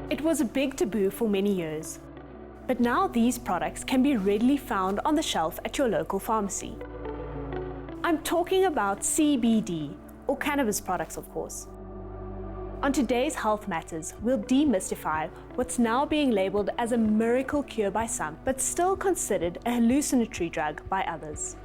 It was a big taboo for many years, but now these products can be readily found on the shelf at your local pharmacy. I'm talking about CBD, or cannabis products, of course. On today's Health Matters, we'll demystify what's now being labeled as a miracle cure by some, but still considered a hallucinatory drug by others.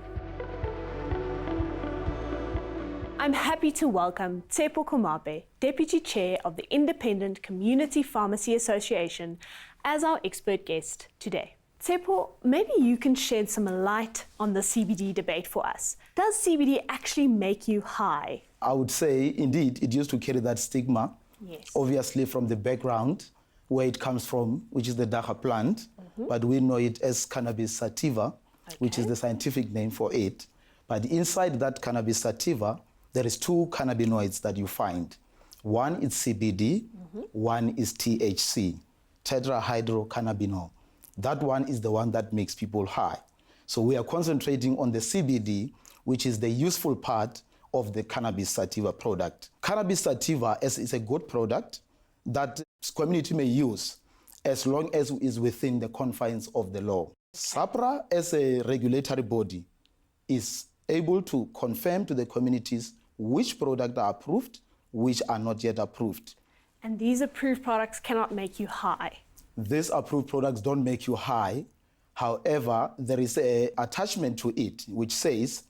I'm happy to welcome Tshepo Komape, Deputy Chair of the Independent Community Pharmacy Association, as our expert guest today. Tshepo, maybe you can shed some light on the CBD debate for us. Does CBD actually make you high? I would say, indeed, it used to carry that stigma, yes, obviously from the background, where it comes from, which is the dacha plant, but we know it as cannabis sativa, which is the scientific name for it. But inside that cannabis sativa, there is two cannabinoids that you find. One is CBD, one is THC, tetrahydrocannabinol. That one is the one that makes people high. So we are concentrating on the CBD, which is the useful part of the cannabis sativa product. Cannabis sativa is a good product that community may use as long as it is within the confines of the law. SAPRA, as a regulatory body, is able to confirm to the communities which products are approved, which are not yet approved. And these approved products cannot make you high? These approved products don't make you high. However, there is an attachment to it which says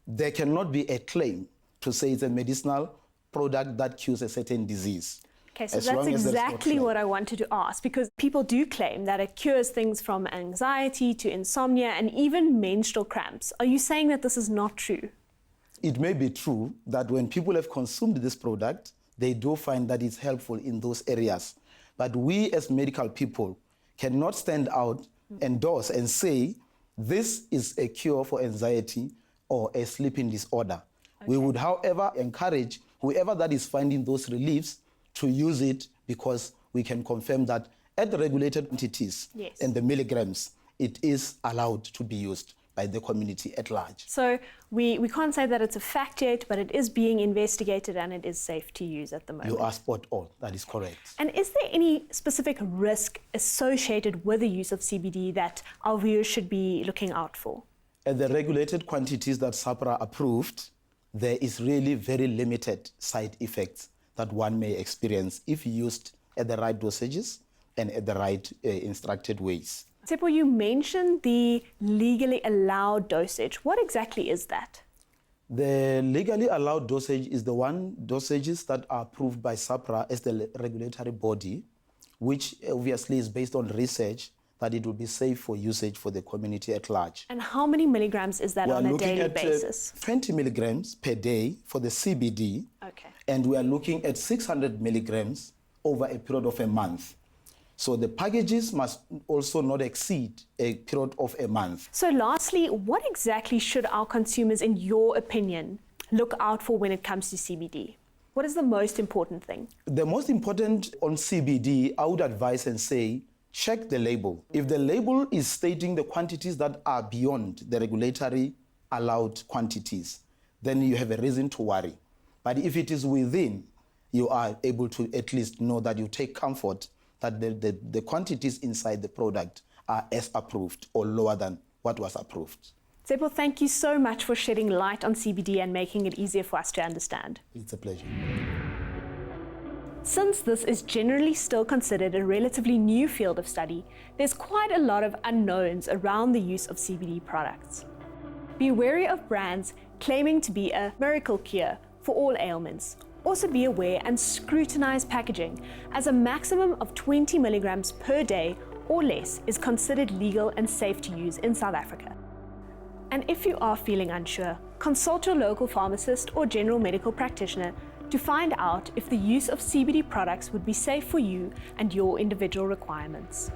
there cannot be a claim to say it's a medicinal product that cures a certain disease. Okay, so that's exactly what I wanted to ask, because people do claim that it cures things from anxiety to insomnia and even menstrual cramps. Are you saying that this is not true? It may be true that when people have consumed this product, they do find that it's helpful in those areas. But we as medical people cannot stand out, endorse and say, this is a cure for anxiety or a sleeping disorder. Okay. We would, however, encourage whoever that is finding those reliefs to use it, because we can confirm that at the regulated quantities and the milligrams, it is allowed to be used by the community at large. So we can't say that it's a fact yet, but it is being investigated and it is safe to use at the moment. You are spot on, that is correct. And is there any specific risk associated with the use of CBD that our viewers should be looking out for? At the regulated quantities that SAPRA approved, there is really very limited side effects that one may experience if used at the right dosages and at the right instructed ways. Tshepo, you mentioned the legally allowed dosage. What exactly is that? The legally allowed dosage is the one dosages that are approved by SAPRA as the regulatory body, which obviously is based on research that it will be safe for usage for the community at large. And how many milligrams is that on a daily basis? 20 milligrams per day for the CBD. Okay. And we are looking at 600 milligrams over a period of a month. So the packages must also not exceed a period of a month. So lastly, what exactly should our consumers, in your opinion, look out for when it comes to CBD? What is the most important thing? The most important on CBD, I would advise and say, check the label. If the label is stating the quantities that are beyond the regulatory allowed quantities, then you have a reason to worry. But if it is within, you are able to at least know that you take comfort that the quantities inside the product are as approved or lower than what was approved. Tshepo, thank you so much for shedding light on CBD and making it easier for us to understand. It's a pleasure. Since this is generally still considered a relatively new field of study, there's quite a lot of unknowns around the use of CBD products. Be wary of brands claiming to be a miracle cure for all ailments. Also be aware and scrutinize packaging, as a maximum of 20 milligrams per day or less is considered legal and safe to use in South Africa. And if you are feeling unsure, consult your local pharmacist or general medical practitioner to find out if the use of CBD products would be safe for you and your individual requirements.